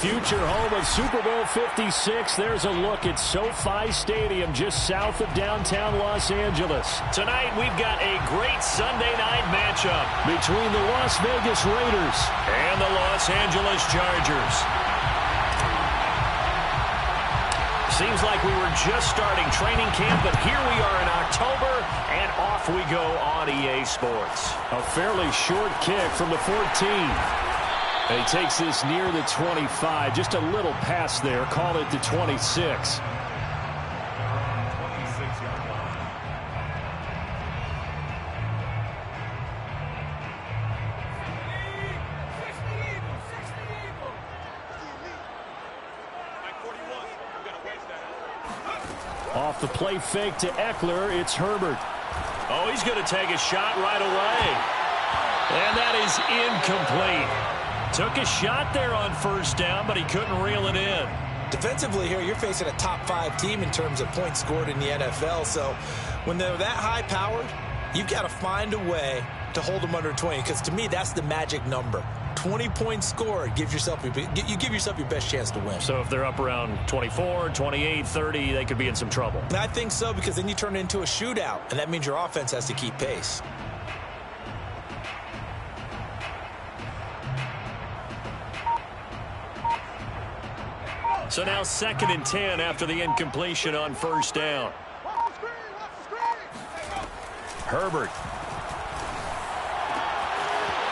future home of Super Bowl 56. There's a look at SoFi Stadium just south of downtown Los Angeles. Tonight we've got a great Sunday night matchup between the Las Vegas Raiders and the Los Angeles Chargers. Seems like we were just starting training camp, but here we are in October, and off we go on EA Sports. A fairly short kick from the 14. And he takes this near the 25. Just a little pass there. Call it the 26. Off the play fake to Eckler, it's Herbert. Oh, he's going to take a shot right away. And that is incomplete. Took a shot there on first down, but he couldn't reel it in. Defensively here, you're facing a top-5 team in terms of points scored in the NFL. So when they're that high-powered, you've got to find a way to hold them under 20. Because to me, that's the magic number. 20 points scored, you give yourself your best chance to win. So if they're up around 24, 28, 30, they could be in some trouble. And I think so, because then you turn it into a shootout, and that means your offense has to keep pace. So now 2nd and 10 after the incompletion on first down. Herbert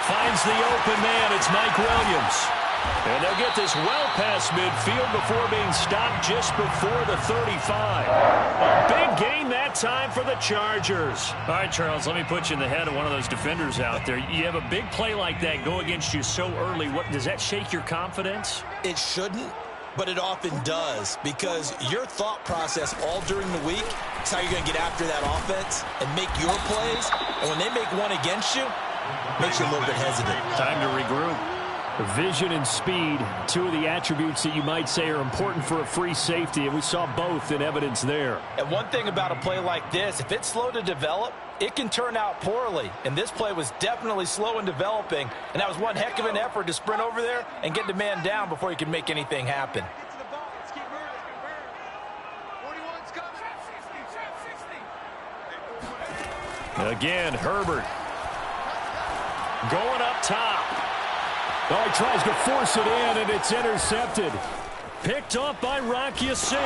finds the open man. It's Mike Williams. And they'll get this well past midfield before being stopped just before the 35. A big gain that time for the Chargers. All right, Charles, let me put you in the head of one of those defenders out there. You have a big play like that go against you so early. Does that shake your confidence? It shouldn't, but it often does, because your thought process all during the week is how you're going to get after that offense and make your plays. And when they make one against you, it makes you a little bit hesitant. Time to regroup. Vision and speed, two of the attributes that you might say are important for a free safety, and we saw both in evidence there. And one thing about a play like this, if it's slow to develop, it can turn out poorly. And this play was definitely slow in developing, and that was one heck of an effort to sprint over there and get the man down before he could make anything happen. Again, Herbert going up top. Oh, he tries to force it in, and it's intercepted. Picked off by Rock Ya-Sin.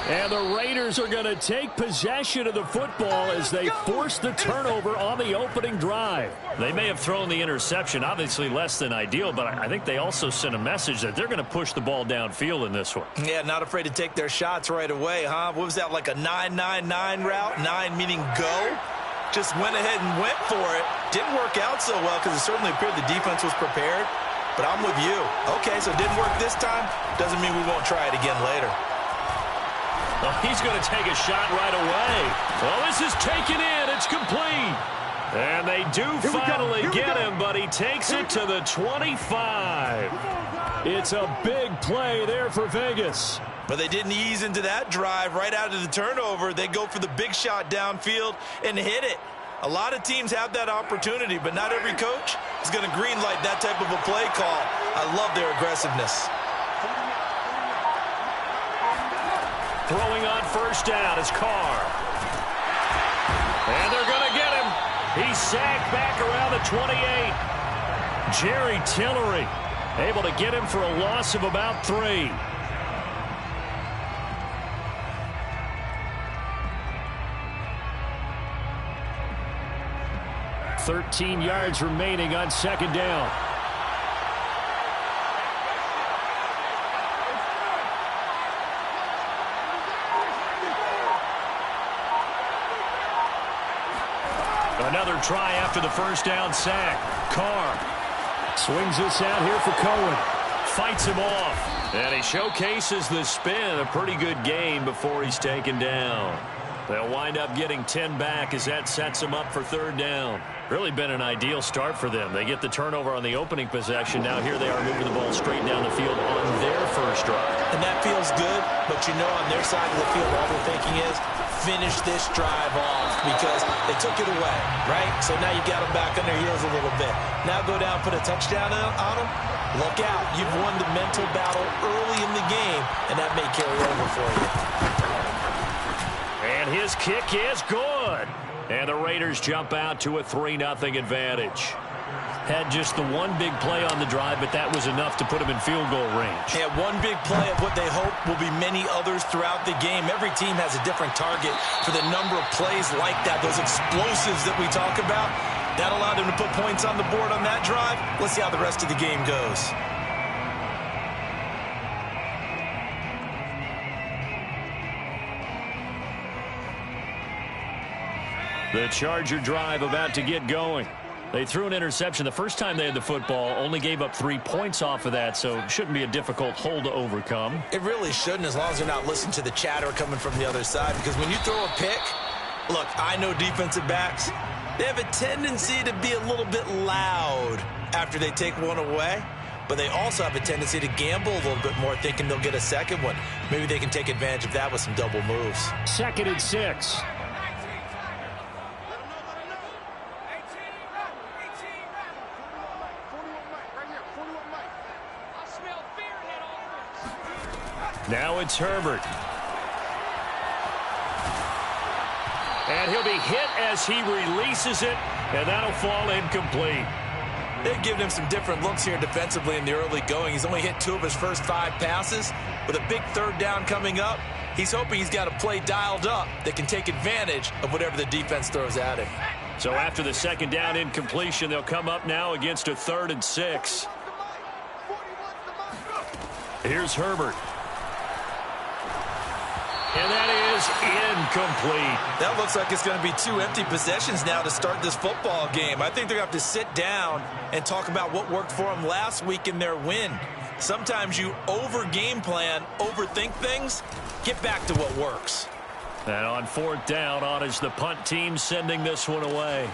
And the Raiders are going to take possession of the football as they force the turnover on the opening drive. They may have thrown the interception, obviously less than ideal, but I think they also sent a message that they're going to push the ball downfield in this one. Yeah, not afraid to take their shots right away, huh? What was that, like a 9-9-9 route? 9 meaning go? Just went ahead and went for it. Didn't work out so well because it certainly appeared the defense was prepared. But I'm with you. Okay, so it didn't work this time. Doesn't mean we won't try it again later. Well, he's going to take a shot right away. Well, this is taken in. It's complete. And they do finally get him, but he takes it to the 25. It's a big play there for Vegas. But they didn't ease into that drive right out of the turnover. They go for the big shot downfield and hit it. A lot of teams have that opportunity, but not every coach is going to greenlight that type of a play call. I love their aggressiveness. Throwing on first down is Carr. And they're going to get him. He's sacked back around the 28. Jerry Tillery able to get him for a loss of about 3. 13 yards remaining on second down. Another try after the first down sack. Carr swings this out here for Cohen. Fights him off. And he showcases the spin. A pretty good gain before he's taken down. They'll wind up getting 10 back as that sets them up for third down. Really been an ideal start for them. They get the turnover on the opening possession. Now here they are moving the ball straight down the field on their first drive. And that feels good, but you know on their side of the field all they're thinking is finish this drive off because they took it away, right? So now you got them back on their heels a little bit. Now go down, put a touchdown on them. Look out. You've won the mental battle early in the game, and that may carry over for you. And his kick is good. And the Raiders jump out to a 3-0 advantage. Had just the one big play on the drive, but that was enough to put him in field goal range. Yeah, one big play of what they hope will be many others throughout the game. Every team has a different target for the number of plays like that, those explosives that we talk about. That allowed them to put points on the board on that drive. Let's see how the rest of the game goes. The Charger drive about to get going. They threw an interception the first time they had the football, only gave up 3 points off of that, so it shouldn't be a difficult hole to overcome. It really shouldn't, as long as you're not listening to the chatter coming from the other side, because when you throw a pick, look, I know defensive backs, they have a tendency to be a little bit loud after they take one away, but they also have a tendency to gamble a little bit more, thinking they'll get a second one. Maybe they can take advantage of that with some double moves. 2nd and 6. Now it's Herbert. And he'll be hit as he releases it, and that'll fall incomplete. They've given him some different looks here defensively in the early going. He's only hit 2 of his first 5 passes. With a big 3rd down coming up, he's hoping he's got a play dialed up that can take advantage of whatever the defense throws at him. So after the 2nd down incompletion, they'll come up now against a 3rd and 6. Here's Herbert. And that is incomplete. That looks like it's going to be 2 empty possessions now to start this football game. I think they're going to have to sit down and talk about what worked for them last week in their win. Sometimes you over-game plan, overthink things, get back to what works. And on 4th down, on is the punt team sending this one away.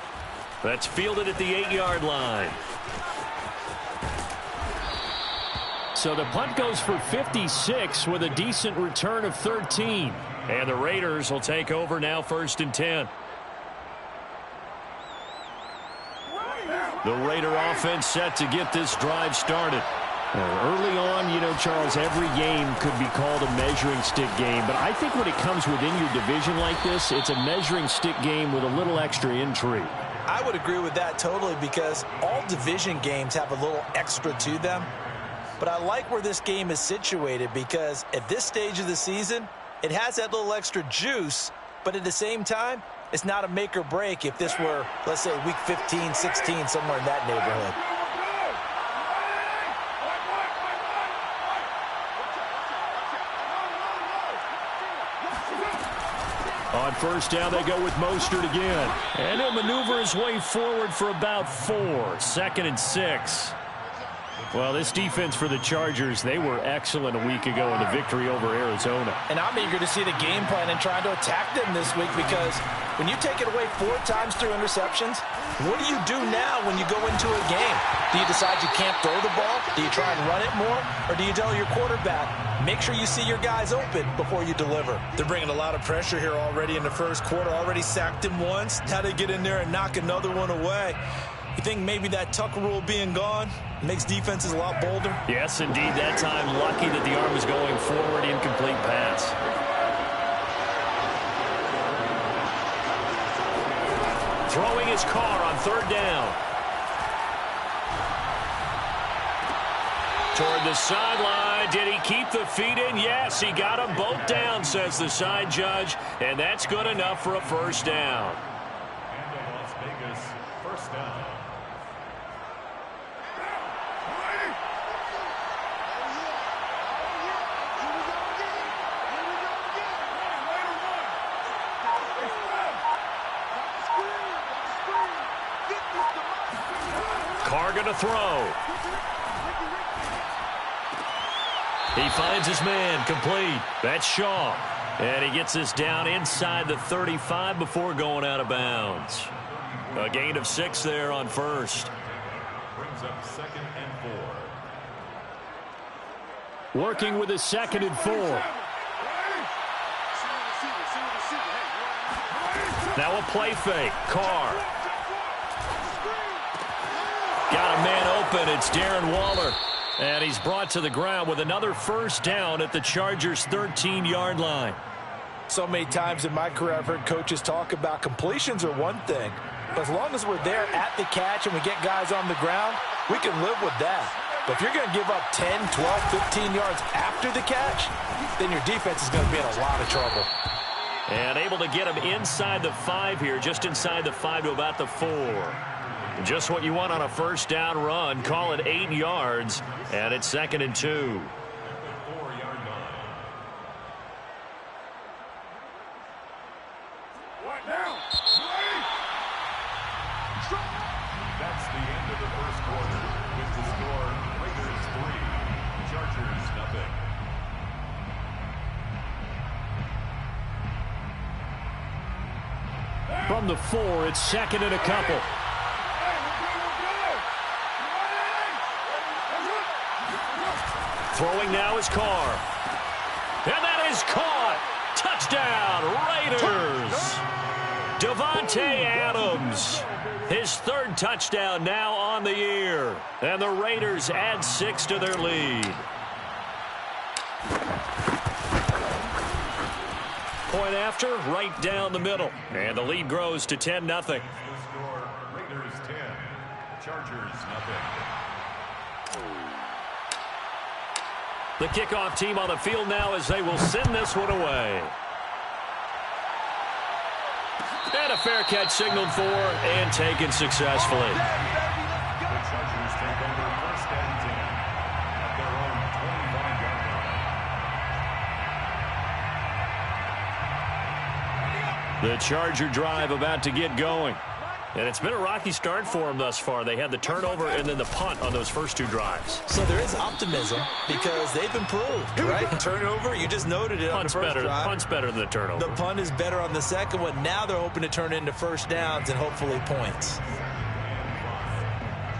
That's fielded at the 8-yard line. So the punt goes for 56 with a decent return of 13. And the Raiders will take over now 1st and 10. The Raider offense set to get this drive started. Early on, you know, Charles, every game could be called a measuring stick game. But I think when it comes within your division like this, it's a measuring stick game with a little extra intrigue. I would agree with that totally, because all division games have a little extra to them. But I like where this game is situated, because at this stage of the season, it has that little extra juice, but at the same time, it's not a make or break if this were, let's say, week 15, 16, somewhere in that neighborhood. On 1st down, they go with Mostert again. And he'll maneuver his way forward for about 4. 2nd and 6. Well, this defense for the Chargers, they were excellent a week ago in the victory over Arizona. And I'm eager to see the game plan and trying to attack them this week, because when you take it away 4 times through interceptions, what do you do now when you go into a game? Do you decide you can't throw the ball? Do you try and run it more? Or do you tell your quarterback, make sure you see your guys open before you deliver? They're bringing a lot of pressure here already in the first quarter. Already sacked him once. Now they get in there and knock another one away. You think maybe that Tucker rule being gone makes defenses a lot bolder? Yes, indeed. That time, lucky that the arm was going forward. Incomplete pass. Throwing his car on 3rd down. Toward the sideline. Did he keep the feet in? Yes, he got them both down, says the side judge. And that's good enough for a 1st down. And the Las Vegas 1st down. Carr going to throw. He finds his man, complete. That's Shaw. And he gets this down inside the 35 before going out of bounds. A gain of 6 there on 1st. Brings up 2nd and 4. Working with a 2nd and 4. Now a play fake. Carr. Got a man open. It's Darren Waller. And he's brought to the ground with another first down at the Chargers' 13-yard line. So many times in my career I've heard coaches talk about completions are one thing. But as long as we're there at the catch and we get guys on the ground, we can live with that. But if you're going to give up 10, 12, 15 yards after the catch, then your defense is going to be in a lot of trouble. And able to get him inside the 5 here, just inside the 5 to about the 4. Just what you want on a first down run. Call it 8 yards, and it's 2nd and 2. That's the end of the first quarter. With the score, Raiders 3, Chargers 0. From the 4, it's 2nd and a couple. Throwing now is Carr. And that is caught. Touchdown, Raiders. Davante Adams. His 3rd touchdown now on the year. And the Raiders add 6 to their lead. Point after, right down the middle. And the lead grows to 10-0. The score, Raiders 10, Chargers 0. The kickoff team on the field now as they will send this one away. And a fair catch signaled for and taken successfully. The Chargers take over 1st and 10 at their own 25-yard line. The Charger drive about to get going. And it's been a rocky start for them thus far. They had the turnover and then the punt on those first 2 drives. So there is optimism because they've improved, right? Turnover, you just noted it on the first drive. Punt's better than the turnover. The punt is better on the second one. Now they're hoping to turn into first downs and hopefully points.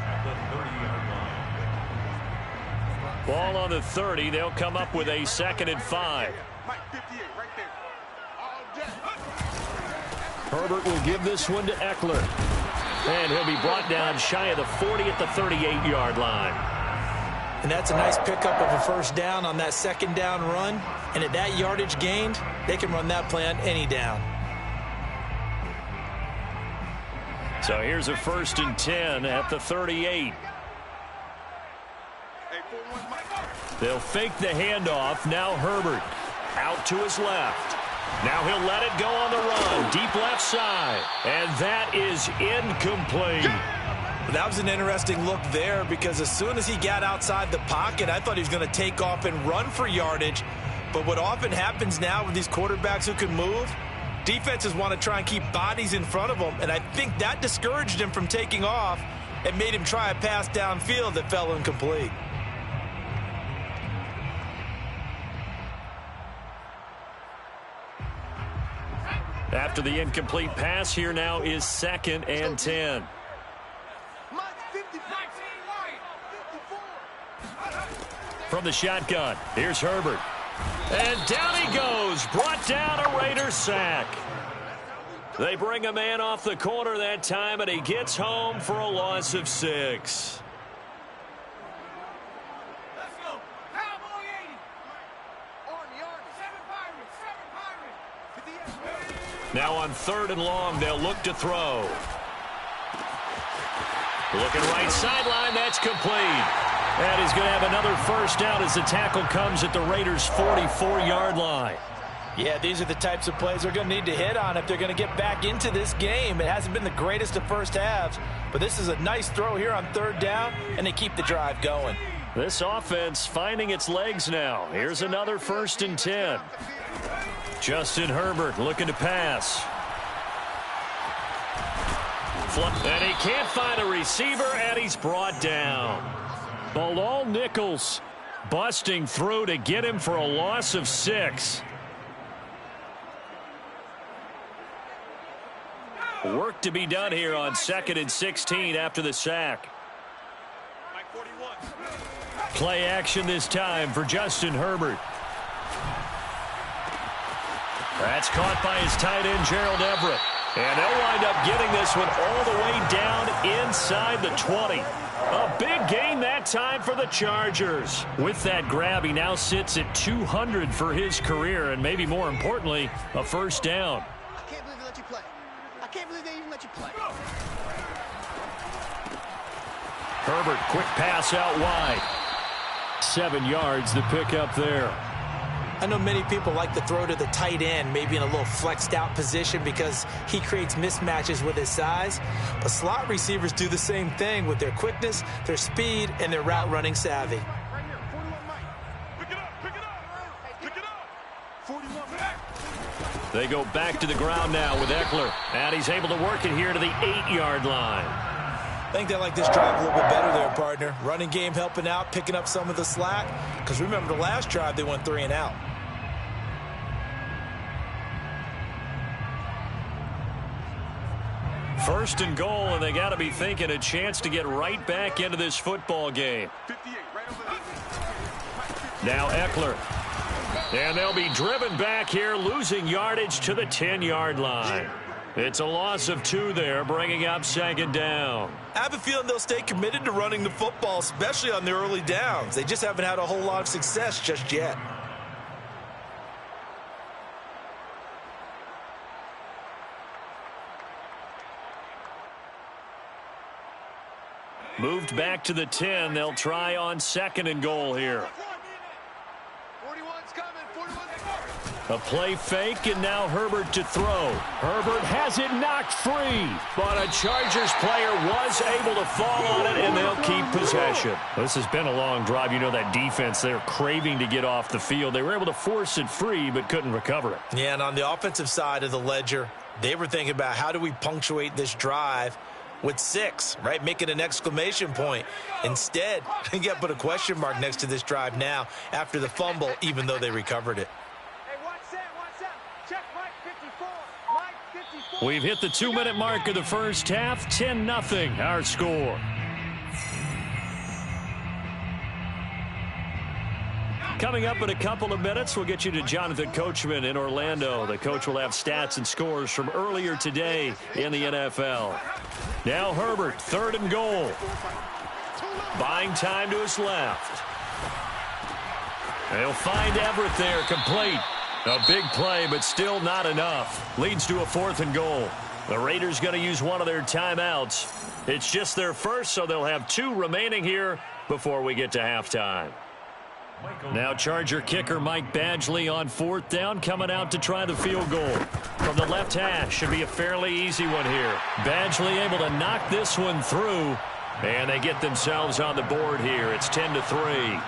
At the 30-yard line. Ball on the 30. They'll come up with a 2nd and 5. Herbert will give this one to Eckler. And he'll be brought down shy of the 40 at the 38-yard line. And that's a nice pickup of a first down on that 2nd down run. And at that yardage gained, they can run that play on any down. So here's a 1st and 10 at the 38. They'll fake the handoff. Now Herbert out to his left. Now he'll let it go on the run. Deep left side. And that is incomplete. That was an interesting look there because as soon as he got outside the pocket, I thought he was going to take off and run for yardage. But what often happens now with these quarterbacks who can move, defenses want to try and keep bodies in front of them. And I think that discouraged him from taking off and made him try a pass downfield that fell incomplete. After the incomplete pass, here now is 2nd and 10. From the shotgun, here's Herbert. And down he goes, brought down a Raiders sack. They bring a man off the corner that time, and he gets home for a loss of 6. Now on 3rd and long, they'll look to throw. Looking right sideline, that's complete. And he's going to have another first down as the tackle comes at the Raiders' 44-yard line. Yeah, these are the types of plays they're going to need to hit on if they're going to get back into this game. It hasn't been the greatest of first halves, but this is a nice throw here on 3rd down, and they keep the drive going. This offense finding its legs now. Here's another 1st and 10. Justin Herbert looking to pass. And he can't find a receiver, and he's brought down. Bilal Nichols busting through to get him for a loss of 6. Work to be done here on 2nd and 16 after the sack. Play action this time for Justin Herbert. That's caught by his tight end, Gerald Everett. And they'll wind up getting this one all the way down inside the 20. A big gain that time for the Chargers. With that grab, he now sits at 200 for his career, and maybe more importantly, a first down. I can't believe they let you play. I can't believe they even let you play. Herbert, quick pass out wide. 7 yards to pick up there. I know many people like to throw to the tight end, maybe in a little flexed out position because he creates mismatches with his size. But slot receivers do the same thing with their quickness, their speed, and their route running savvy. Right here, 41 Mike. Pick it up, pick it up, pick it up. 41 back. They go back to the ground now with Eckler. And he's able to work it here to the 8-yard line. I think they like this drive a little bit better there, partner. Running game helping out, picking up some of the slack. Because remember, the last drive, they went 3 and out. First and goal, and they got to be thinking a chance to get right back into this football game. 58, right over there. Now Eckler. And they'll be driven back here, losing yardage to the 10-yard line. It's a loss of 2 there, bringing up second down. I have a feeling they'll stay committed to running the football, especially on the early downs. They just haven't had a whole lot of success just yet. Moved back to the 10. They'll try on second and goal here. 41's coming. 41's A play fake, and now Herbert to throw. Herbert has it knocked free, but a Chargers player was able to fall on it, and they'll keep possession. This has been a long drive. You know that defense, they're craving to get off the field. They were able to force it free, but couldn't recover it. Yeah, and on the offensive side of the ledger, they were thinking about how do we punctuate this drive with 6, right? Making an exclamation point. Instead, they got to put a question mark next to this drive now after the fumble, even though they recovered it. Hey, watch that. Check Mike 54. Mike 54. We've hit the 2-minute mark of the first half. 10-0 our score. Coming up in a couple of minutes, we'll get you to Jonathan Coachman in Orlando. The coach will have stats and scores from earlier today in the NFL. Now Herbert, 3rd and goal. Buying time to his left. They'll find Everett there, complete. A big play, but still not enough. Leads to a 4th and goal. The Raiders going to use one of their timeouts. It's just their first, so they'll have 2 remaining here before we get to halftime. Now Charger kicker Mike Badgley on 4th down, coming out to try the field goal. From the left hash, should be a fairly easy one here. Badgley able to knock this one through, and they get themselves on the board here. It's 10-3.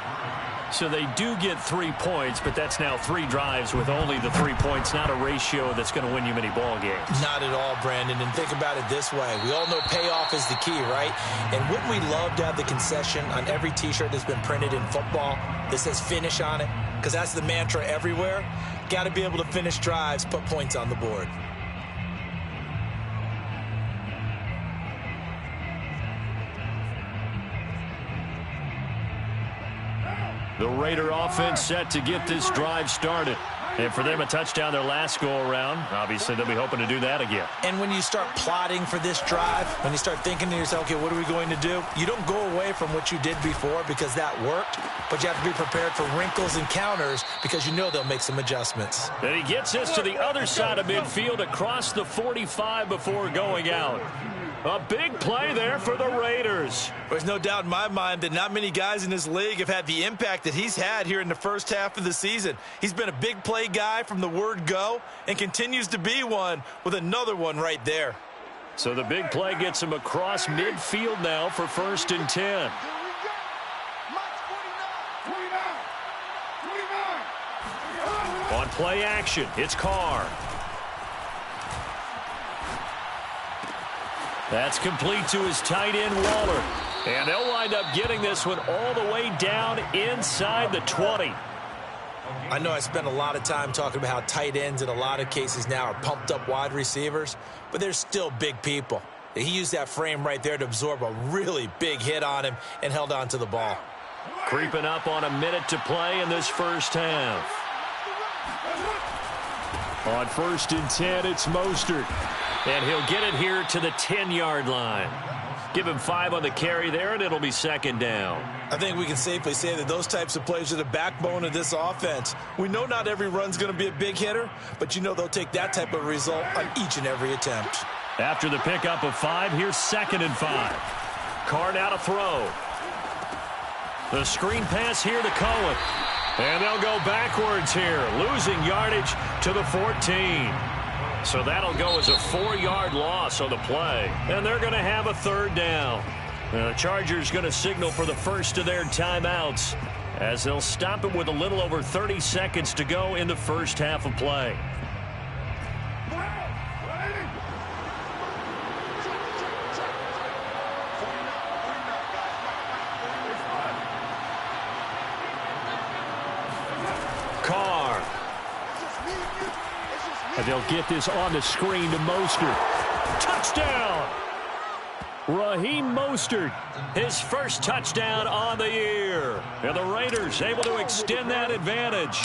So they do get 3 points, but that's now 3 drives with only the 3 points, not a ratio that's going to win you many ball games. Not at all, Brandon. And think about it this way. We all know payoff is the key, right? And wouldn't we love to have the concession on every T-shirt that's been printed in football that says finish on it? Because that's the mantra everywhere. Got to be able to finish drives, put points on the board. The Raider offense set to get this drive started. And for them, a touchdown their last go-around. Obviously, they'll be hoping to do that again. And when you start plotting for this drive, when you start thinking to yourself, okay, what are we going to do? You don't go away from what you did before because that worked, but you have to be prepared for wrinkles and counters because you know they'll make some adjustments. And he gets this to the other side of midfield across the 45 before going out. A big play there for the Raiders. There's no doubt in my mind that not many guys in this league have had the impact that he's had here in the first half of the season. He's been a big play guy from the word go and continues to be one with another one right there. So the big play gets him across midfield now for 1st and 10. On play action, it's Carr. That's complete to his tight end, Waller. And they'll wind up getting this one all the way down inside the 20. I know I spent a lot of time talking about how tight ends in a lot of cases now are pumped up wide receivers, but they're still big people. He used that frame right there to absorb a really big hit on him and held on to the ball. Creeping up on a minute to play in this first half. On 1st and 10, it's Mostert. And he'll get it here to the 10-yard line. Give him 5 on the carry there, and it'll be 2nd down. I think we can safely say that those types of plays are the backbone of this offense. We know not every run's going to be a big hitter, but you know they'll take that type of result on each and every attempt. After the pickup of 5, here's 2nd and 5. Carr now to throw. The screen pass here to Cohen. And they'll go backwards here, losing yardage to the 14. So that'll go as a 4-yard loss on the play. And they're going to have a 3rd down. The Chargers going to signal for the first of their timeouts as they'll stop it with a little over 30 seconds to go in the first half of play. Carr. And they'll get this on the screen to Mostert. Touchdown! Raheem Mostert. His first touchdown on the year. And the Raiders able to extend that advantage.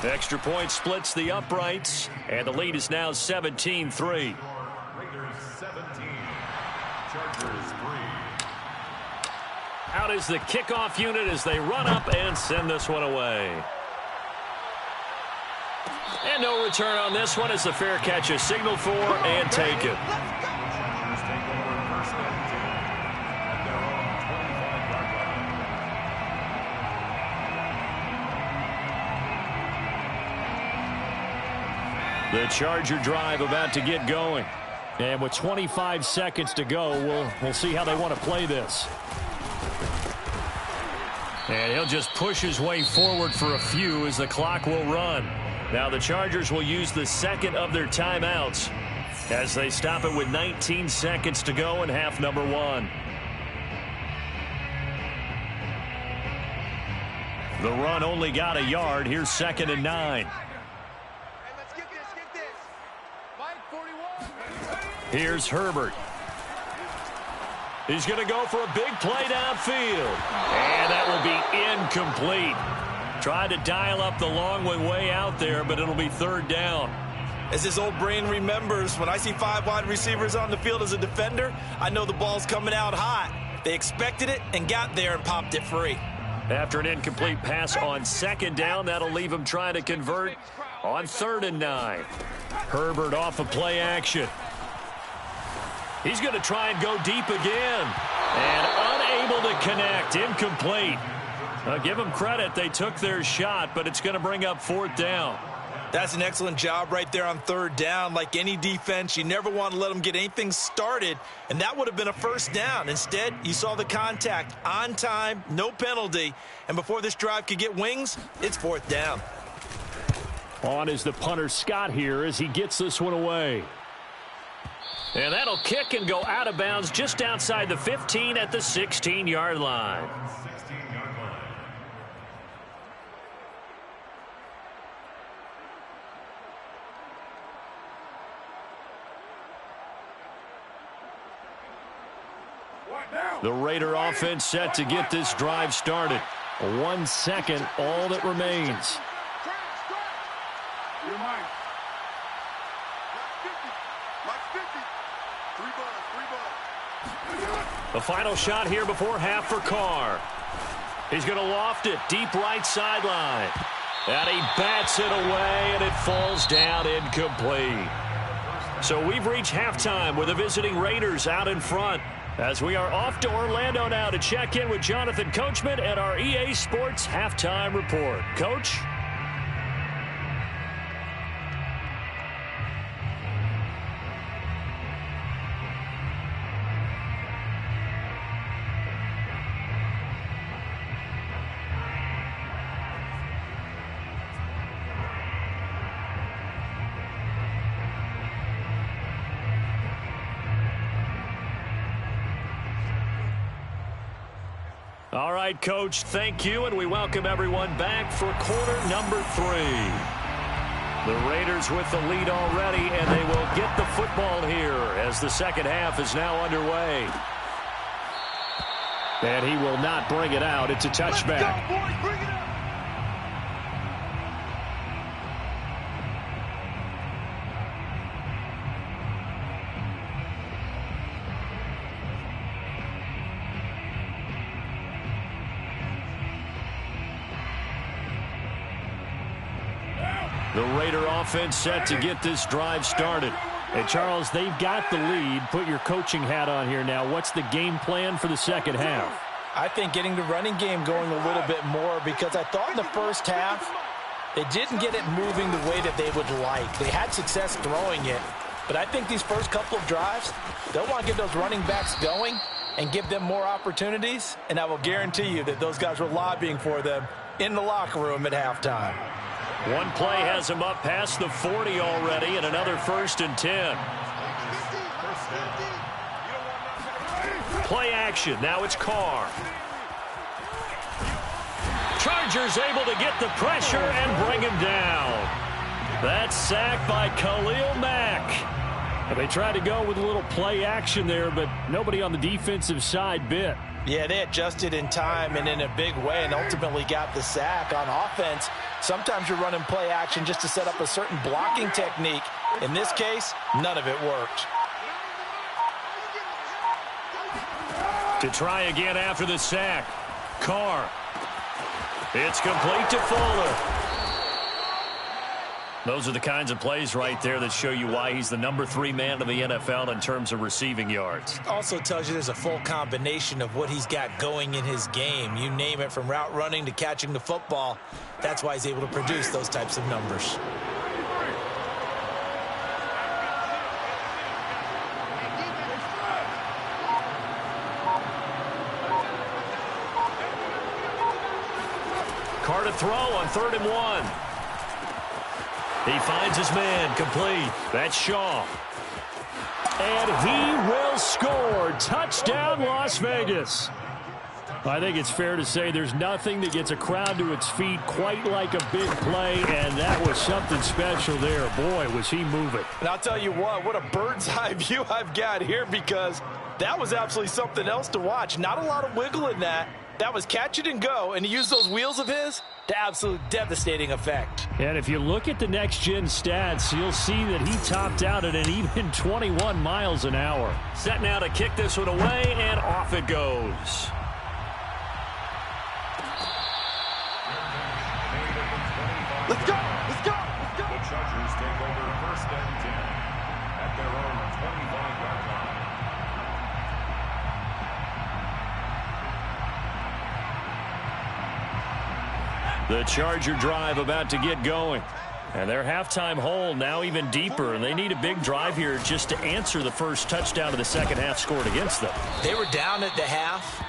The extra point splits the uprights. And the lead is now 17-3. Raiders 17. Chargers 3. Out is the kickoff unit as they run up and send this one away. And no return on this one as the fair catch is signaled for and taken. Chargers take over 1st and 10 at their own 25-yard line. The Charger drive about to get going. And with 25 seconds to go, we'll see how they want to play this. And he'll just push his way forward for a few as the clock will run. Now the Chargers will use the 2nd of their timeouts as they stop it with 19 seconds to go in half number 1. The run only got a yard. Here's 2nd and 9. Hey, let's get this. Mike 41. Here's Herbert. He's going to go for a big play downfield. And that will be incomplete. Tried to dial up the long one way out there, but it'll be 3rd down. As his old brain remembers, when I see 5 wide receivers on the field as a defender, I know the ball's coming out hot. They expected it and got there and popped it free. After an incomplete pass on 2nd down, that'll leave him trying to convert on 3rd and 9. Herbert off of play action. He's going to try and go deep again. And unable to connect. Incomplete. Give them credit. They took their shot, but it's going to bring up 4th down. That's an excellent job right there on 3rd down. Like any defense, you never want to let them get anything started, and that would have been a 1st down. Instead, you saw the contact on time, no penalty, and before this drive could get wings, it's 4th down. On is the punter Scott here as he gets this one away. And that'll kick and go out of bounds just outside the 15 at the 16-yard line. 16-yard line. The Raider offense set to get this drive started. 1 second, all that remains. You're mine. Like 50. 3 balls. The final shot here before half for Carr. He's going to loft it deep right sideline. And he bats it away, and it falls down incomplete. So we've reached halftime with the visiting Raiders out in front. As we are off to Orlando now to check in with Jonathan Coachman at our EA Sports Halftime Report. Coach? All right, Coach, thank you, and we welcome everyone back for quarter number 3. The Raiders with the lead already, and they will get the football here as the second half is now underway. And he will not bring it out. It's a touchback. Let's go, boys. Bring it up. The Raider offense set to get this drive started. Hey, Charles, they've got the lead. Put your coaching hat on here now. What's the game plan for the second half? I think getting the running game going a little bit more, because I thought in the first half they didn't get it moving the way that they would like. They had success throwing it, but I think these first couple of drives, they'll want to get those running backs going and give them more opportunities, and I will guarantee you that those guys were lobbying for them in the locker room at halftime. One play has him up past the 40 already, and another 1st and 10. Play action. Now it's Carr. Chargers able to get the pressure and bring him down. That's sacked by Khalil Mack. They tried to go with a little play action there, but nobody on the defensive side bit. Yeah, they adjusted in time and in a big way and ultimately got the sack. On offense, sometimes you're running play action just to set up a certain blocking technique. In this case, none of it worked. To try again after the sack. Carr. It's complete to Fuller. Those are the kinds of plays right there that show you why he's the number 3 man in the NFL in terms of receiving yards. Also tells you there's a full combination of what he's got going in his game. You name it, from route running to catching the football. That's why he's able to produce those types of numbers. Carr to throw on 3rd and 1. He finds his man, complete. That's Shaw. And he will score. Touchdown, Las Vegas. I think it's fair to say there's nothing that gets a crowd to its feet quite like a big play, and that was something special there. Boy, was he moving. And I'll tell you what a bird's eye view I've got here, because that was absolutely something else to watch. Not a lot of wiggle in that. That was catch it and go, and he used those wheels of his to absolute devastating effect. And if you look at the next-gen stats, you'll see that he topped out at an even 21 miles an hour. Set now to kick this one away, and off it goes. Let's go! Let's go! Let's go! The Chargers take over 1st and 10 at their own 25-yard line. The Charger drive about to get going. And their halftime hole now even deeper, and they need a big drive here just to answer the first touchdown of the second half scored against them. They were down at the half.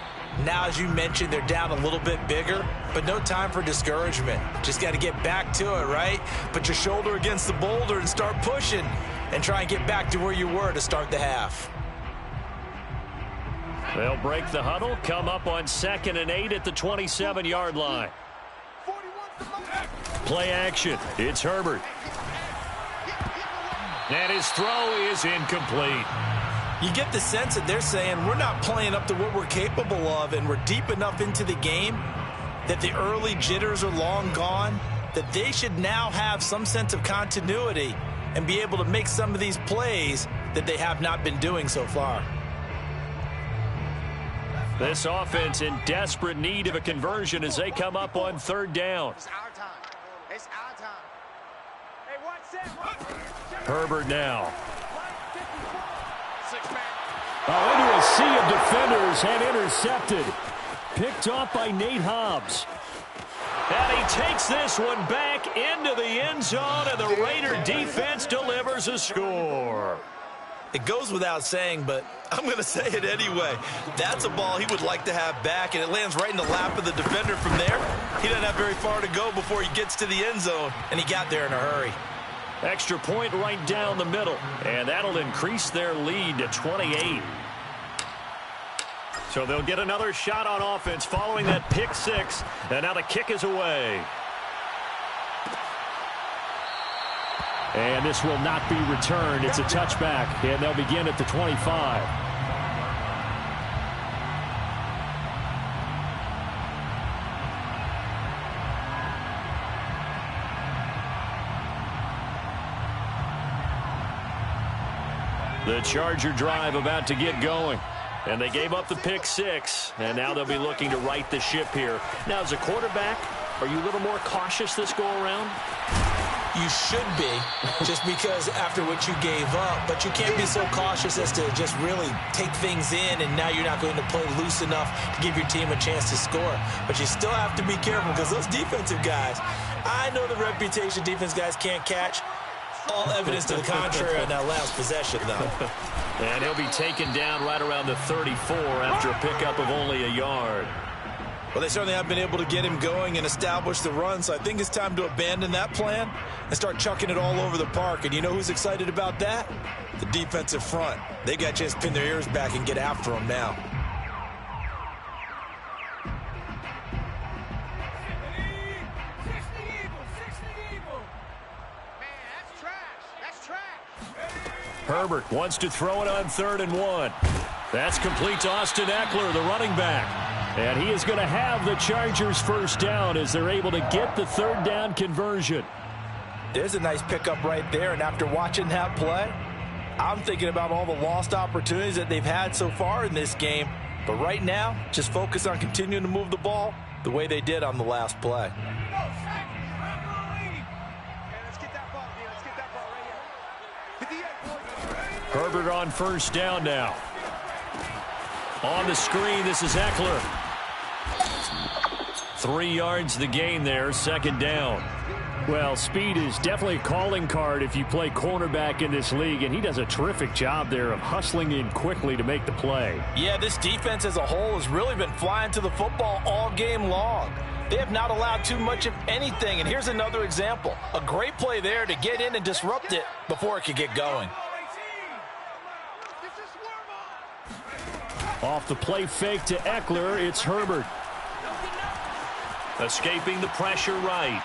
Now, as you mentioned, they're down a little bit bigger, but no time for discouragement. Just got to get back to it, right? Put your shoulder against the boulder and start pushing and try and get back to where you were to start the half. They'll break the huddle, come up on 2nd and 8 at the 27-yard line. Play action. It's Herbert. And his throw is incomplete. You get the sense that they're saying we're not playing up to what we're capable of, and we're deep enough into the game that the early jitters are long gone, that they should now have some sense of continuity and be able to make some of these plays that they have not been doing so far. This offense in desperate need of a conversion as they come up on 3rd down. It's our time. It's our time. Hey, one set. Herbert now. Six-man. Into a sea of defenders and intercepted. Picked off by Nate Hobbs. And he takes this one back into the end zone, and the Raider defense delivers a score. It goes without saying, but I'm going to say it anyway. That's a ball he would like to have back, and it lands right in the lap of the defender from there. He doesn't have very far to go before he gets to the end zone, and he got there in a hurry. Extra point right down the middle, and that'll increase their lead to 28. So they'll get another shot on offense following that pick 6, and now the kick is away. And this will not be returned. It's a touchback, and they'll begin at the 25. The Charger drive about to get going. And they gave up the pick 6, and now they'll be looking to right the ship here. Now, as a quarterback, are you a little more cautious this go-around? You should be, just because after what you gave up. But you can't be so cautious as to just really take things in, and now you're not going to play loose enough to give your team a chance to score. But you still have to be careful, because those defensive guys, I know the reputation defense guys can't catch. All evidence to the contrary on that last possession, though. And he'll be taken down right around the 34 after a pickup of only a yard. Well, they certainly have been able to get him going and establish the run, so I think it's time to abandon that plan and start chucking it all over the park. And you know who's excited about that? The defensive front. They got a chance to pin their ears back and get after him now. Herbert wants to throw it on 3rd and 1. That's complete to Austin Eckler, the running back. And he is going to have the Chargers first down as they're able to get the 3rd down conversion. There's a nice pickup right there, and after watching that play, I'm thinking about all the lost opportunities that they've had so far in this game. But right now, just focus on continuing to move the ball the way they did on the last play. Herbert on first down now. On the screen, this is Eckler. 3 yards the gain there, 2nd down. Well, speed is definitely a calling card if you play cornerback in this league, and he does a terrific job there of hustling in quickly to make the play. Yeah, this defense as a whole has really been flying to the football all game long. They have not allowed too much of anything, and here's another example. A great play there to get in and disrupt it before it could get going. Off the play fake to Eckler, it's Herbert. Escaping the pressure right.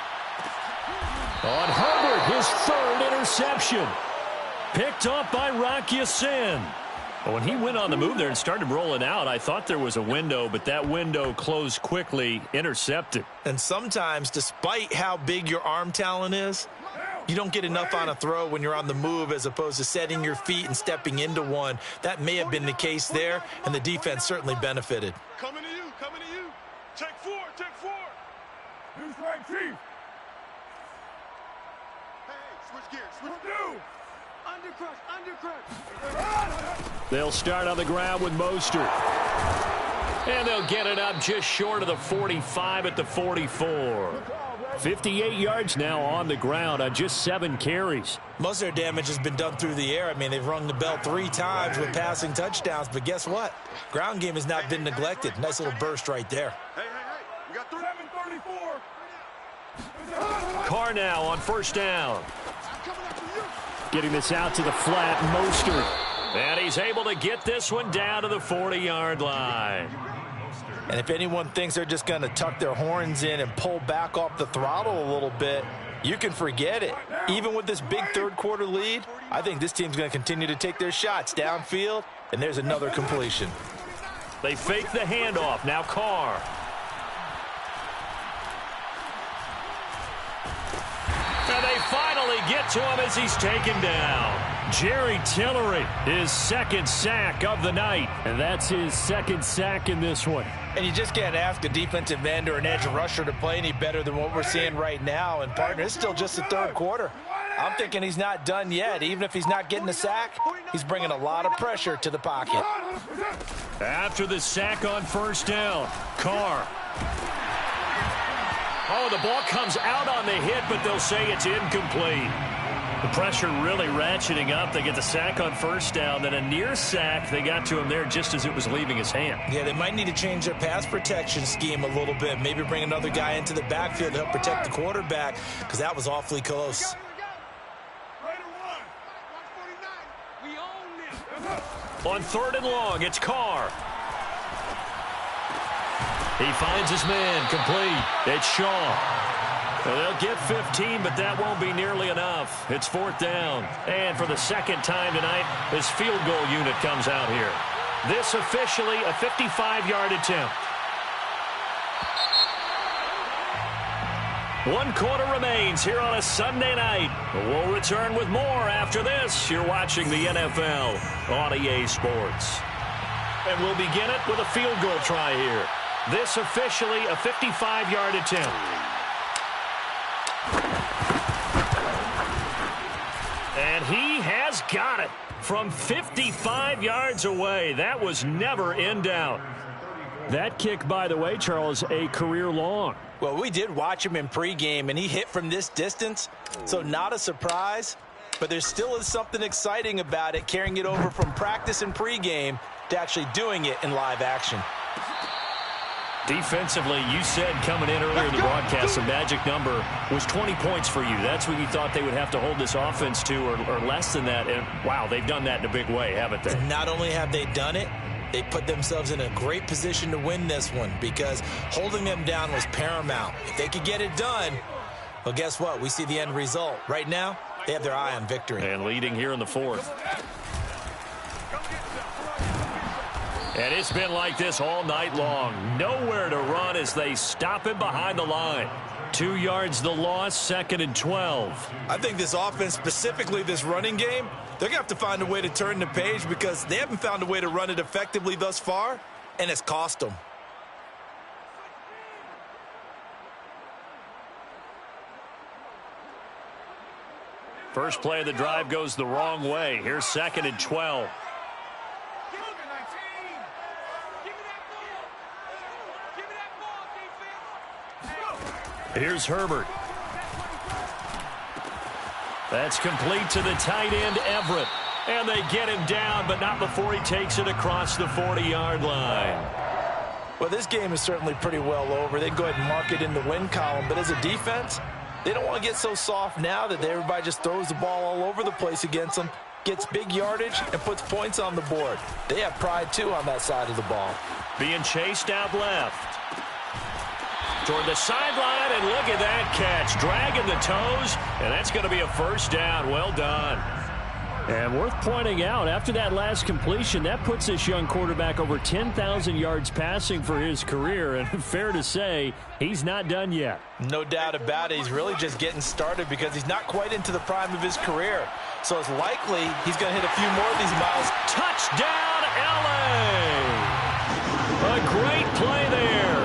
On Herbert, his 3rd interception. Picked up by Rock Ya-Sin. When he went on the move there and started rolling out, I thought there was a window, but that window closed quickly, intercepted. And sometimes, despite how big your arm talent is, you don't get enough on a throw when you're on the move as opposed to setting your feet and stepping into one. That may have been the case there, and the defense certainly benefited. Coming to you, coming to you. Take 4, take 4. Who's right, Chief? Hey, switch gears, switch gears. Undercrush. They'll start on the ground with Mostert. And they'll get it up just short of the 45 at the 44. 58 yards now on the ground on just 7 carries. Most of their damage has been done through the air. I mean, they've rung the bell 3 times with passing touchdowns, but guess what? Ground game has not been neglected. Nice little burst right there. Hey, we got 7:34. Carr now on first down. Getting this out to the flat, Mostert. And he's able to get this one down to the 40-yard line. And if anyone thinks they're just going to tuck their horns in and pull back off the throttle a little bit, you can forget it. Even with this big 3rd quarter lead, I think this team's going to continue to take their shots downfield, and there's another completion. They fake the handoff. Now Carr. And they finally get to him as he's taken down. Jerry Tillery, his 2nd sack of the night. And that's his 2nd sack in this one. And you just can't ask a defensive end or an edge rusher to play any better than what we're seeing right now. And, partner, it's still just the 3rd quarter. I'm thinking he's not done yet. Even if he's not getting a sack, he's bringing a lot of pressure to the pocket. After the sack on first down, Carr. Oh, the ball comes out on the hit, but they'll say it's incomplete. The pressure really ratcheting up. They get the sack on first down, then a near sack. They got to him there just as it was leaving his hand. Yeah, they might need to change their pass protection scheme a little bit. Maybe bring another guy into the backfield to help protect the quarterback, because that was awfully close. On 3rd and long, it's Carr. He finds his man, complete. It's Shaw. Well, they'll get 15, but that won't be nearly enough. It's 4th down. And for the 2nd time tonight, this field goal unit comes out here. This officially a 55-yard attempt. 1 quarter remains here on a Sunday night. We'll return with more after this. You're watching the NFL on EA Sports. And we'll begin it with a field goal try here. This officially a 55-yard attempt. And he has got it from 55 yards away. That was never in doubt. That kick, by the way, Charles, a career long. Well, we did watch him in pregame, and he hit from this distance, so not a surprise. But there still is something exciting about it, carrying it over from practice and pregame to actually doing it in live action. Defensively, you said coming in earlier in the broadcast, the magic number was 20 points for you. That's what you thought they would have to hold this offense to, or less than that. And, wow, they've done that in a big way, haven't they? And not only have they done it, they put themselves in a great position to win this one because holding them down was paramount. If they could get it done, well, guess what? We see the end result. Right now, they have their eye on victory. And leading here in the fourth. And it's been like this all night long. Nowhere to run as they stop him behind the line. 2 yards the loss, 2nd and 12. I think this offense, specifically this running game, they're going to have to find a way to turn the page because they haven't found a way to run it effectively thus far, and it's cost them. First play of the drive goes the wrong way. Here's 2nd and 12. Here's Herbert. That's complete to the tight end, Everett. And they get him down, but not before he takes it across the 40-yard line. Well, this game is certainly pretty well over. They can go ahead and mark it in the win column. But as a defense, they don't want to get so soft now that everybody just throws the ball all over the place against them, gets big yardage, and puts points on the board. They have pride, too, on that side of the ball. Being chased out left. Toward the sideline, and look at that catch. Dragging the toes, and that's going to be a first down. Well done. And worth pointing out, after that last completion, that puts this young quarterback over 10,000 yards passing for his career. And fair to say, he's not done yet. No doubt about it. He's really just getting started because he's not quite into the prime of his career. So it's likely he's going to hit a few more of these miles. Touchdown, L.A. A great play there.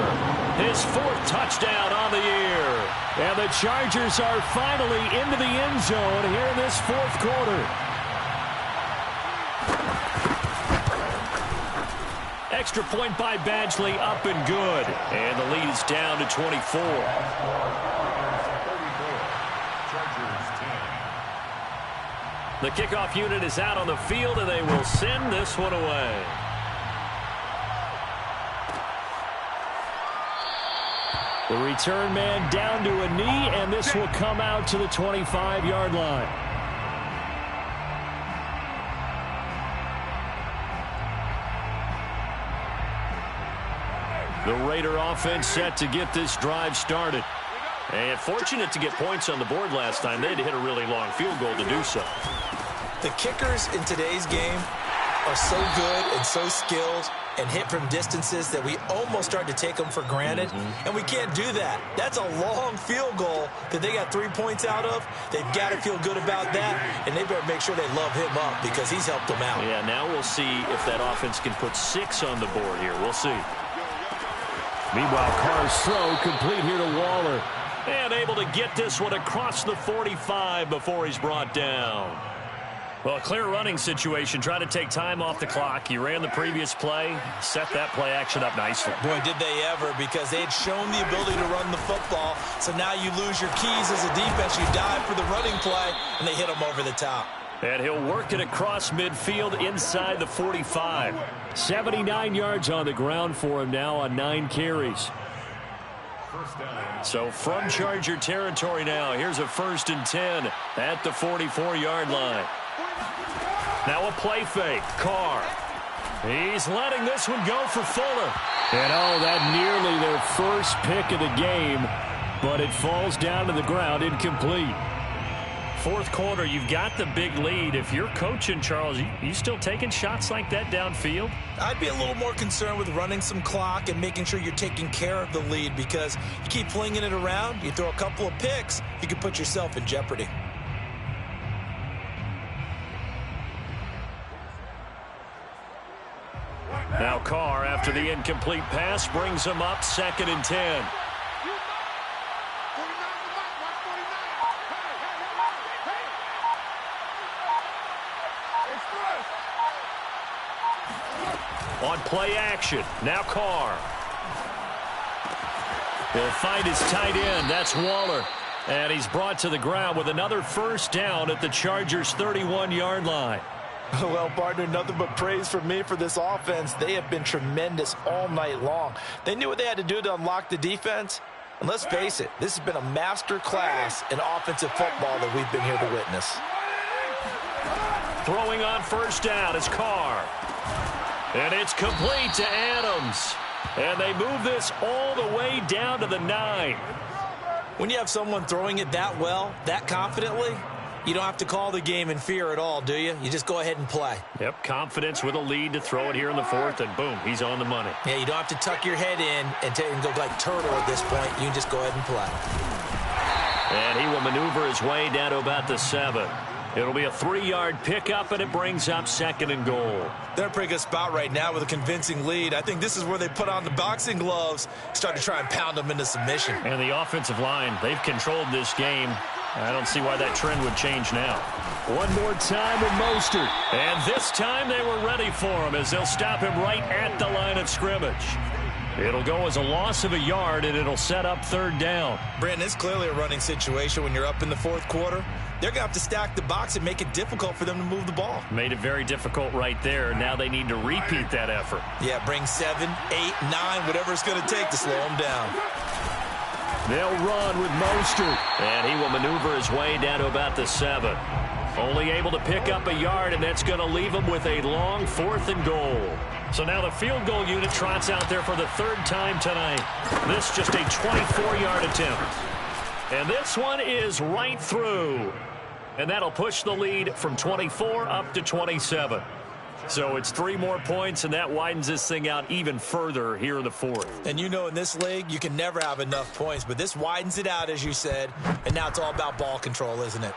His 4th touchdown on the year. And the Chargers are finally into the end zone here in this 4th quarter. Extra point by Badgley, up and good. And the lead is down to 24. The kickoff unit is out on the field, and they will send this one away. The return man down to a knee, and this will come out to the 25-yard line. The Raider offense set to get this drive started. And fortunate to get points on the board last time. They had to hit a really long field goal to do so. The kickers in today's game are so good and so skilled and hit from distances that we almost start to take them for granted. And we can't do that. That's a long field goal that they got 3 points out of. They've got to feel good about that, and they better make sure they love him up because he's helped them out. Yeah, now we'll see if that offense can put 6 on the board here. We'll see. Meanwhile, Carr's throw complete here to Waller. And able to get this one across the 45 before he's brought down. Well, a clear running situation. Try to take time off the clock. You ran the previous play, set that play action up nicely. Boy, did they ever, because they had shown the ability to run the football. So now you lose your keys as a defense. You dive for the running play, and they hit them over the top. And he'll work it across midfield inside the 45. 79 yards on the ground for him now on 9 carries. So from Charger territory now, here's a 1st and 10 at the 44-yard line. Now a play fake. Carr. He's letting this one go for Fuller. And oh, that nearly their first pick of the game, but it falls down to the ground incomplete. 4th quarter, you've got the big lead. If you're coaching, Charles, you still taking shots like that downfield? I'd be a little more concerned with running some clock and making sure you're taking care of the lead, because you keep flinging it around, you throw a couple of picks, you can put yourself in jeopardy. Now Carr, after the incomplete pass, brings him up 2nd and 10. Play action. Now Carr. He'll find his tight end. That's Waller. And he's brought to the ground with another first down at the Chargers' 31-yard line. Well, partner, nothing but praise from me for this offense. They have been tremendous all night long. They knew what they had to do to unlock the defense. And let's face it, this has been a master class in offensive football that we've been here to witness. Throwing on first down is Carr. And it's complete to Adams. And they move this all the way down to the 9. When you have someone throwing it that well, that confidently, you don't have to call the game in fear at all, do you? You just go ahead and play. Yep, confidence with a lead to throw it here in the 4th, and boom, he's on the money. Yeah, you don't have to tuck your head in and go like turtle at this point. You can just go ahead and play. And he will maneuver his way down to about the 7. It'll be a 3-yard pickup, and it brings up 2nd and goal. They're in a pretty good spot right now with a convincing lead. I think this is where they put on the boxing gloves, start to try and pound them into submission. And the offensive line, they've controlled this game. I don't see why that trend would change now. One more time with Mostert. And this time they were ready for him as they'll stop him right at the line of scrimmage. It'll go as a loss of a yard, and it'll set up 3rd down. Brandon, it's clearly a running situation when you're up in the 4th quarter. They're going to have to stack the box and make it difficult for them to move the ball. Made it very difficult right there. Now they need to repeat that effort. Yeah, bring 7, 8, 9, whatever it's going to take to slow them down. They'll run with Mostert. And he will maneuver his way down to about the 7. Only able to pick up a yard, and that's going to leave him with a long 4th and goal. So now the field goal unit trots out there for the 3rd time tonight. This just a 24-yard attempt. And this one is right through. And that'll push the lead from 24 up to 27. So it's 3 more points, and that widens this thing out even further here in the 4th. And you know in this league, you can never have enough points, but this widens it out, as you said, and now it's all about ball control, isn't it?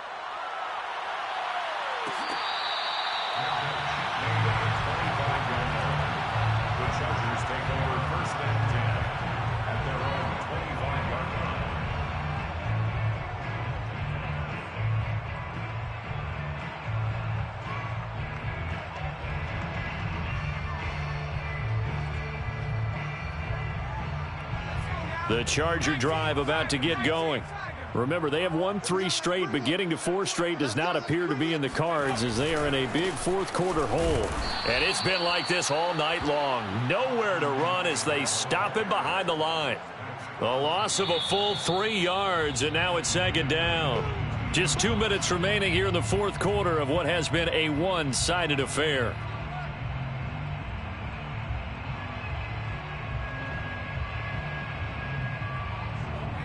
The Charger drive about to get going. Remember, they have won 3 straight, but getting to 4 straight does not appear to be in the cards as they are in a big 4th quarter hole. And it's been like this all night long. Nowhere to run as they stop it behind the line. A loss of a full 3 yards, and now it's 2nd down. Just 2 minutes remaining here in the 4th quarter of what has been a one-sided affair.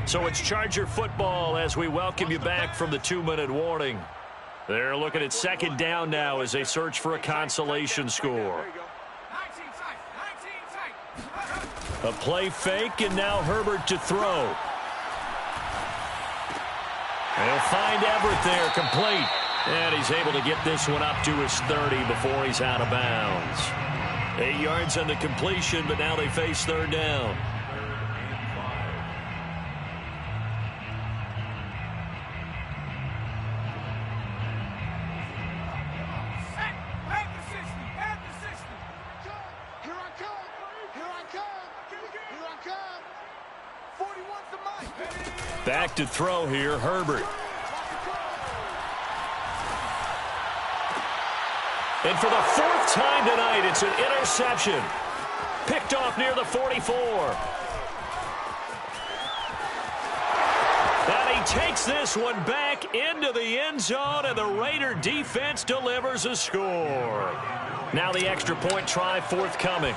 So it's Charger football as we welcome you back from the 2-minute warning. They're looking at 2nd down now as they search for a consolation score. A play fake, and now Herbert to throw. They'll find Everett there, complete. And he's able to get this one up to his 30 before he's out of bounds. 8 yards on the completion, but now they face 3rd down. Back to throw here, Herbert. And for the 4th time tonight, it's an interception. Picked off near the 44. And he takes this one back into the end zone, and the Raider defense delivers a score. Now the extra point try forthcoming.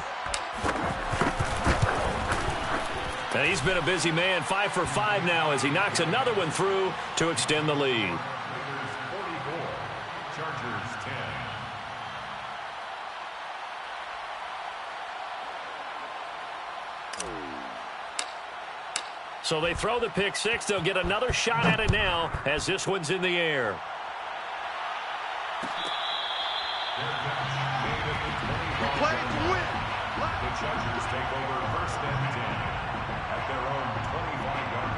And he's been a busy man, 5 for 5 now as he knocks another one through to extend the lead. 44, Chargers 10. So they throw the pick 6. They'll get another shot at it now as this one's in the air. Play to win. The Chargers take over 1st and 10 at their own 25-yard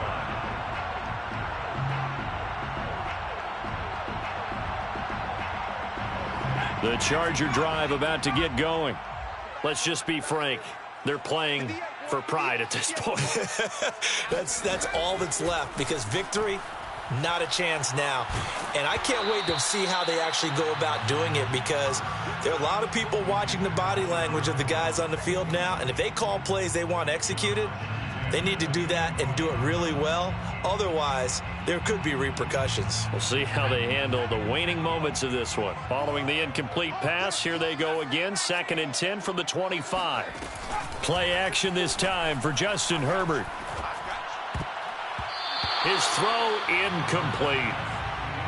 line. The Charger drive about to get going. Let's just be frank. They're playing for pride at this point. That's all that's left, because victory, not a chance now. And I can't wait to see how they actually go about doing it, because there are a lot of people watching the body language of the guys on the field now, and if they call plays they want executed, they need to do that and do it really well. Otherwise, there could be repercussions. We'll see how they handle the waning moments of this one. Following the incomplete pass, here they go again. 2nd and 10 from the 25. Play action this time for Justin Herbert. His throw incomplete.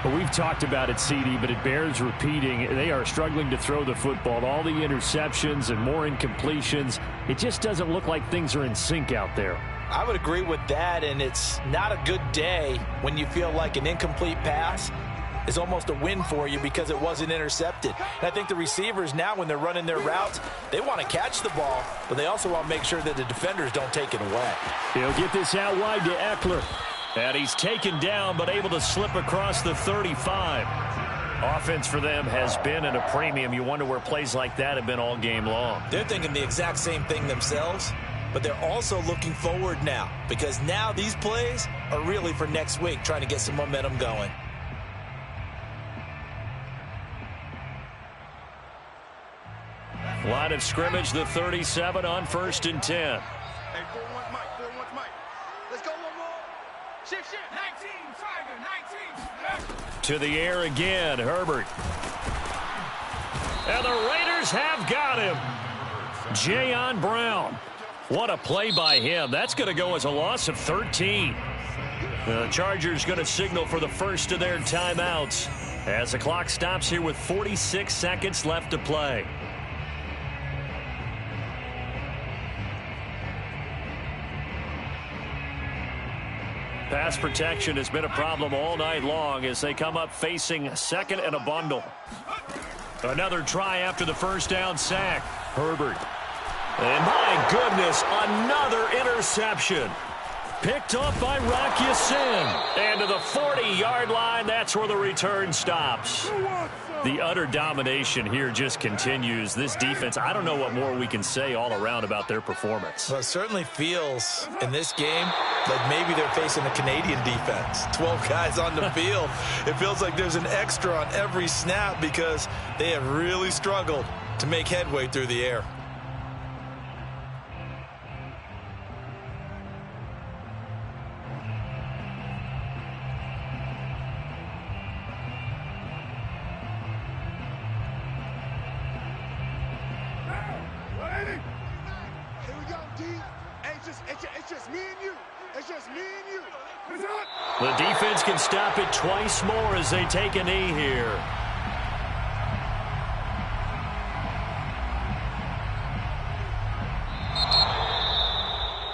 Well, we've talked about it, CD, but it bears repeating. They are struggling to throw the football. All the interceptions and more incompletions. It just doesn't look like things are in sync out there. I would agree with that, and it's not a good day when you feel like an incomplete pass is almost a win for you because it wasn't intercepted. And I think the receivers now, when they're running their routes, they want to catch the ball, but they also want to make sure that the defenders don't take it away. He'll get this out wide to Eckler. And he's taken down, but able to slip across the 35. Offense for them has been at a premium. You wonder where plays like that have been all game long. They're thinking the exact same thing themselves, but they're also looking forward now, because now these plays are really for next week, trying to get some momentum going. Line of scrimmage, the 37 on 1st and 10. Hey, 4-1 Mike, 4-1 Mike. Let's go one more. Shift. 19, Tiger, 19. To the air again, Herbert. And the Raiders have got him. Jayon Brown. What a play by him. That's going to go as a loss of 13. The Chargers going to signal for the first of their timeouts as the clock stops here with 46 seconds left to play. Pass protection has been a problem all night long as they come up facing 2nd and a bundle. Another try after the first down sack. Herbert. And my goodness, another interception. Picked off by Rock Ya-Sin. And to the 40-yard line, that's where the return stops. The utter domination here just continues. This defense, I don't know what more we can say all around about their performance. Well, it certainly feels in this game like maybe they're facing a Canadian defense. 12 guys on the field. It feels like there's an extra on every snap because they have really struggled to make headway through the air. It's just me and you. It's just me and you. The defense can stop it twice more as they take a knee here.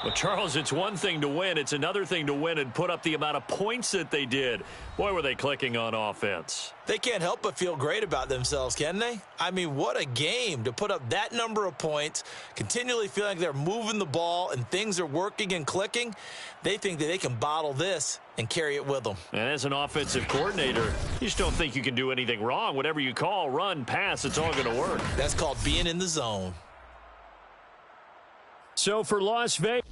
Well, Charles, it's one thing to win. It's another thing to win and put up the amount of points that they did. Boy, were they clicking on offense. They can't help but feel great about themselves, can they? I mean, what a game to put up that number of points, continually feeling like they're moving the ball and things are working and clicking. They think that they can bottle this and carry it with them. And as an offensive coordinator, you just don't think you can do anything wrong. Whatever you call, run, pass, it's all going to work. That's called being in the zone. So for Las Vegas.